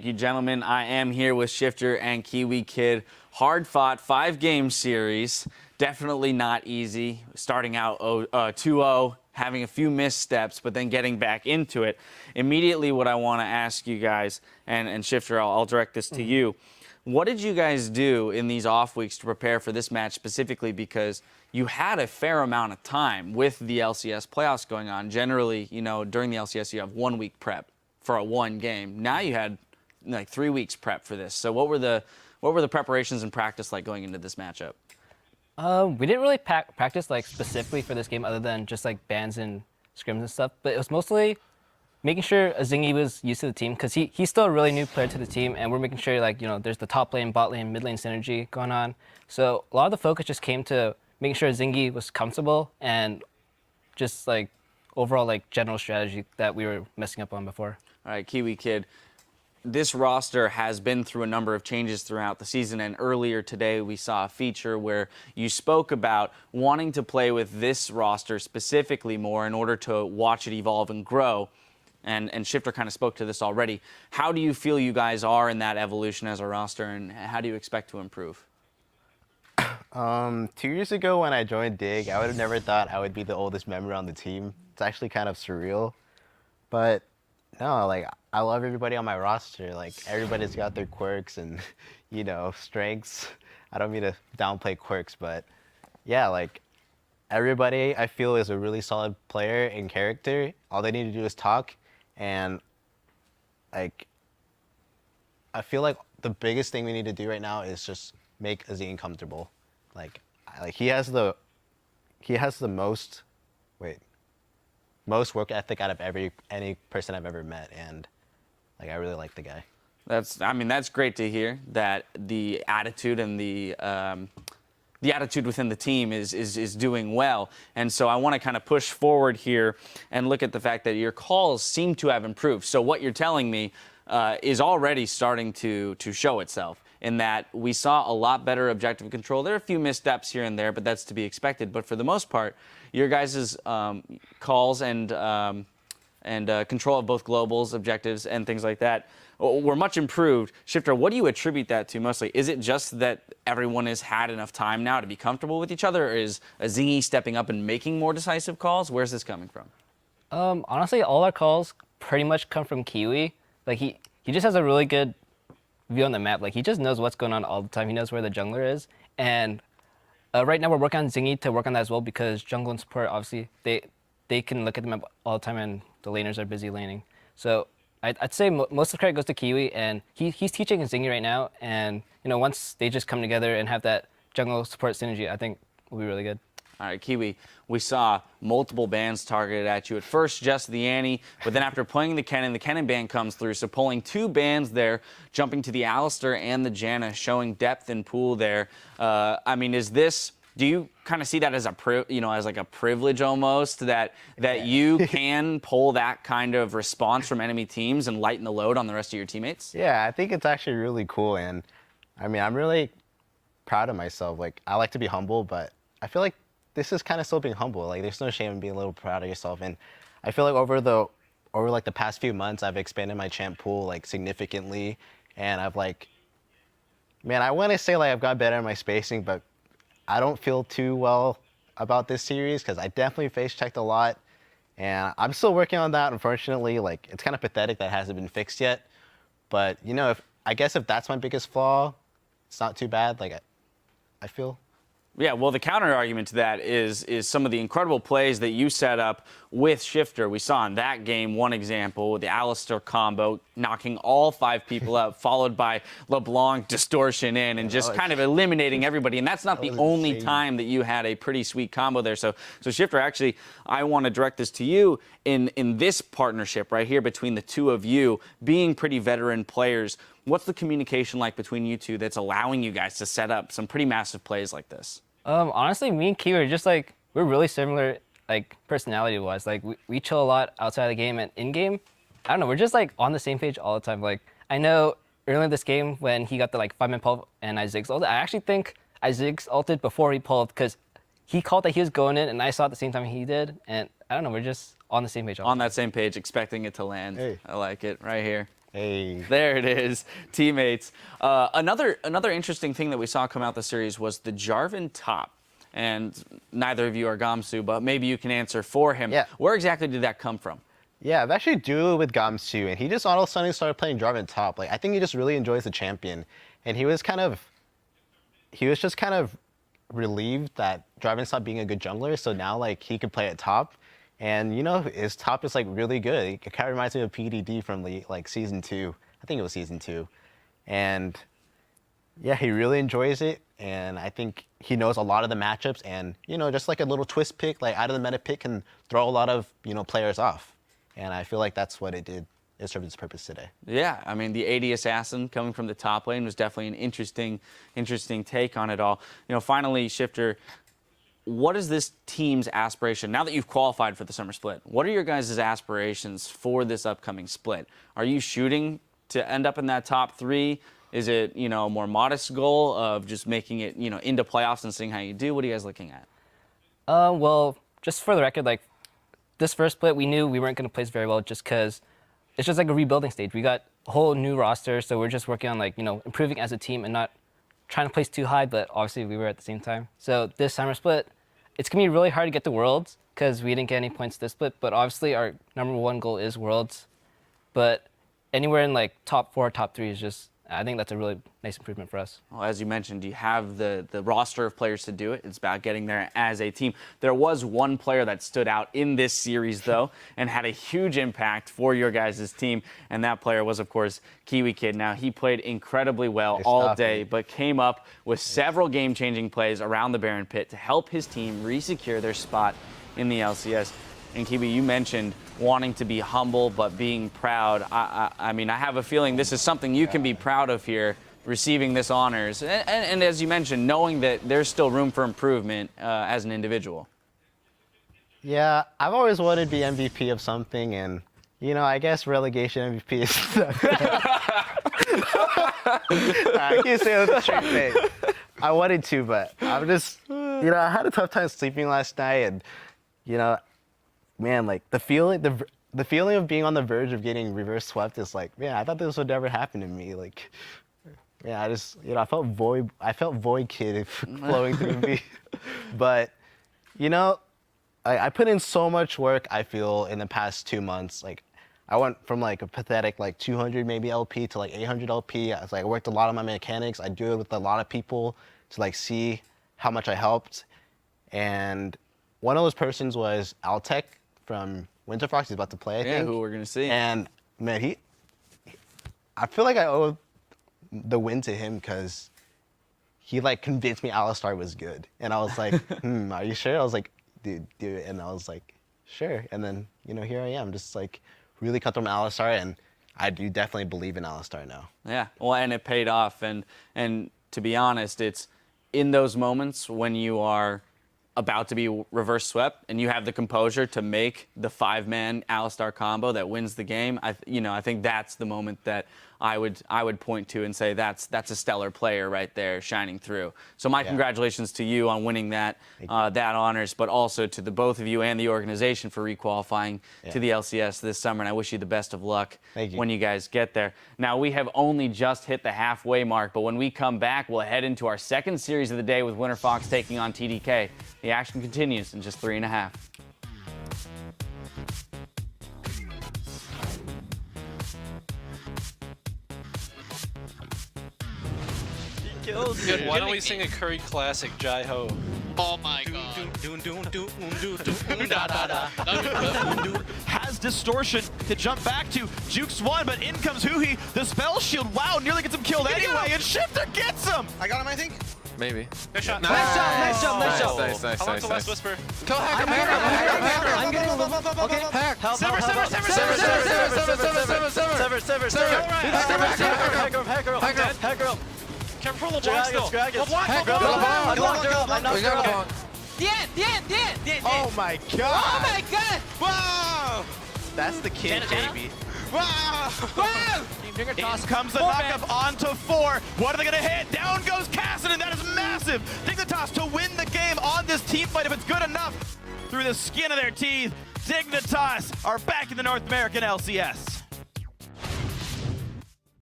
you, gentlemen. I am here with Shifter and Kiwi Kid. Hard-fought 5-game series. Definitely not easy. Starting out 2-0, having a few missteps, but then getting back into it. Immediately, what I want to ask you guys, and Shifter, I'll direct this to you. What did you guys do in these off weeks to prepare for this match specifically? Because you had a fair amount of time with the LCS playoffs going on. Generally, you know, during the LCS, you have 1 week prep for one game. Now you had like 3 weeks prep for this. So what were the preparations and practice like going into this matchup? We didn't really practice like specifically for this game other than just like bans and scrims and stuff. But it was mostly making sure Zingy was used to the team because he's still a really new player to the team, and we're making sure like, you know, there's the top lane, bot lane, mid lane synergy going on. So a lot of the focus just came to making sure Zingy was comfortable and just like overall like general strategy that we were messing up on before. All right, Kiwi Kid. This roster has been through a number of changes throughout the season, and earlier today we saw a feature where you spoke about wanting to play with this roster specifically more in order to watch it evolve and grow. And Shifter kind of spoke to this already. How do you feel you guys are in that evolution as a roster, and how do you expect to improve? 2 years ago when I joined Dig, I would have never thought I would be the oldest member on the team. It's actually kind of surreal. But no, like, I love everybody on my roster. Like, everybody's got their quirks and, you know, strengths. I don't mean to downplay quirks, but yeah, like, everybody I feel is a really solid player in character. All they need to do is talk. And like, I feel like the biggest thing we need to do right now is just make Azine comfortable. Like he has the most work ethic out of any person I've ever met, and like I really like the guy. That's great to hear that the attitude and the attitude within the team is doing well. And so I want to kind of push forward here and look at the fact that your calls seem to have improved. So what you're telling me is already starting to show itself in that we saw a lot better objective control. There are a few missteps here and there, but that's to be expected. But for the most part, your guys' calls and control of both globals, objectives, and things like that were much improved. Shifter, what do you attribute that to mostly? Is it just that everyone has had enough time now to be comfortable with each other, or is Zingy stepping up and making more decisive calls? Where's this coming from? Honestly, all our calls pretty much come from Kiwi. Like he just has a really good view on the map. Like he just knows what's going on all the time. He knows where the jungler is. And right now we're working on Zingy to work on that as well, because jungle and support, obviously, they can look at the map all the time and the laners are busy laning. So I'd say most of the credit goes to Kiwi, and he's teaching Zingy right now. And you know, once they just come together and have that jungle support synergy, I think will be really good. All right, Kiwi, we saw multiple bans targeted at you. At first, just the Annie, but then after playing the Kennen ban comes through. So pulling 2 bans there, jumping to the Alistar and the Janna, showing depth in pool there. Do you kind of see that as a privilege almost, that you can pull that kind of response from enemy teams and lighten the load on the rest of your teammates? Yeah, I think it's actually really cool, and I mean, I'm really proud of myself. Like, I like to be humble, but I feel like this is kind of still being humble. Like, there's no shame in being a little proud of yourself, and I feel like over the past few months, I've expanded my champ pool like significantly, and I've like, man, I want to say like I've got better at my spacing, but I don't feel too well about this series because I definitely face checked a lot, and I'm still working on that. Unfortunately, like, it's kind of pathetic that it hasn't been fixed yet. But you know, I guess if that's my biggest flaw, it's not too bad. Like, I feel. Yeah, well, the counter argument to that is some of the incredible plays that you set up with Shifter. We saw in that game one example, the Alistar combo, knocking all 5 people out, followed by LeBlanc distortion in and just kind of eliminating everybody. And that's not the only time that you had a pretty sweet combo there. So Shifter, actually, I want to direct this to you in this partnership right here between the two of you, being pretty veteran players. What's the communication like between you two that's allowing you guys to set up some pretty massive plays like this? Honestly, me and Kiwi are just like, we're really similar, like personality-wise. Like we chill a lot outside of the game and in-game. I don't know, we're just like on the same page all the time. Like, I know earlier this game when he got the like 5-man pull and I Ziggs ulted, I actually think I Ziggs ulted before he pulled because he called that he was going in and I saw at the same time he did. And I don't know, we're just on the same page. On that same page, expecting it to land. Hey. I like it right here. Hey. There it is, teammates. Another interesting thing that we saw come out the series was the Jarvan top. And neither of you are Gamsu, but maybe you can answer for him. Yeah. Where exactly did that come from? Yeah, I've actually duoed with Gamsu, and he just all of a sudden started playing Jarvan top. Like, I think he just really enjoys the champion. And he was just kind of relieved that Jarvan stopped being a good jungler, so now, like, he could play at top. And, you know, his top is, like, really good. It kind of reminds me of PDD from, like, Season 2. I think it was Season 2. And, yeah, he really enjoys it. And I think he knows a lot of the matchups. And, you know, just like a little twist pick, like, out of the meta pick can throw a lot of, you know, players off. And I feel like that's what it did. It served its purpose today. Yeah, I mean, the AD assassin coming from the top lane was definitely an interesting take on it all. You know, finally, Shifter, what is this team's aspiration? Now that you've qualified for the summer split, what are your guys' aspirations for this upcoming split? Are you shooting to end up in that top 3? Is it, you know, a more modest goal of just making it, you know, into playoffs and seeing how you do? What are you guys looking at? Well, just for the record, like, this first split, we knew we weren't going to place very well just because it's just like a rebuilding stage. We got a whole new roster, so we're just working on, like, you know, improving as a team and not trying to place too high, but obviously we were at the same time. So this summer split, it's going to be really hard to get to Worlds because we didn't get any points this split, but obviously our #1 goal is Worlds. But anywhere in, like, top 4, top 3 is just, I think that's a really nice improvement for us. Well, as you mentioned, you have the roster of players to do it. It's about getting there as a team. There was one player that stood out in this series, though, and had a huge impact for your guys' team, and that player was, of course, Kiwi Kid. Now, he played incredibly well all day, but came up with several game-changing plays around the Baron Pit to help his team re-secure their spot in the LCS. And Kiwi, you mentioned wanting to be humble but being proud. I mean, I have a feeling this is something you can be proud of here, receiving this honors. And as you mentioned, knowing that there's still room for improvement as an individual. Yeah, I've always wanted to be MVP of something, and, you know, I guess relegation MVP is I can't say it with a straight face. I wanted to, but I'm just, you know, I had a tough time sleeping last night, and, you know, man, like, the feeling of being on the verge of getting reverse swept is like, man, I thought this would never happen to me. Like, yeah, I just, you know, I felt void kid flowing through me. But, you know, I put in so much work, I feel, in the past 2 months. Like, I went from, like, a pathetic, like, 200 maybe LP to, like, 800 LP. I was like, I worked a lot on my mechanics. I do it with a lot of people to, like, see how much I helped. And one of those persons was Altec from Winterfox. He's about to play, I think. Yeah, who we're going to see. And, man, I feel like I owe the win to him because he, like, convinced me Alistar was good. And I was like, are you sure? I was like, dude, do it. And I was like, sure. And then, you know, here I am, just, like, really cut from Alistar. And I do definitely believe in Alistar now. Yeah, well, and it paid off. And to be honest, it's in those moments when you are about to be reverse swept and you have the composure to make the 5-man Alistar combo that wins the game. I think that's the moment that I would point to and say that's a stellar player right there shining through. So my congratulations to you on winning that honors, but also to the both of you and the organization for requalifying to the LCS this summer. And I wish you the best of luck when you guys get there. Now, we have only just hit the halfway mark, but when we come back, we'll head into our second series of the day with Winterfox taking on TDK. The action continues in just 3.5. Good. Why don't we sing a Curry classic, Jai Ho? Oh my god. Has distortion to jump back to. Jukes one, but in comes Huhi. The spell shield, wow, nearly gets him killed anyway, and Shifter gets him! I got him, I think. Maybe. Nice shot. Nice shot. Nice. How long's the last whisper? Go hack. I'm getting okay. Hack. Sever. Careful, LeBlanc still. LeBlanc. The end. Oh my god! Oh my god! Wow! That's the kid, baby. Wow! In comes the knockup onto 4. What are they gonna hit? Down goes Cassidy, that is massive! Dignitas to win the game on this team fight if it's good enough. Through the skin of their teeth, Dignitas are back in the North American LCS.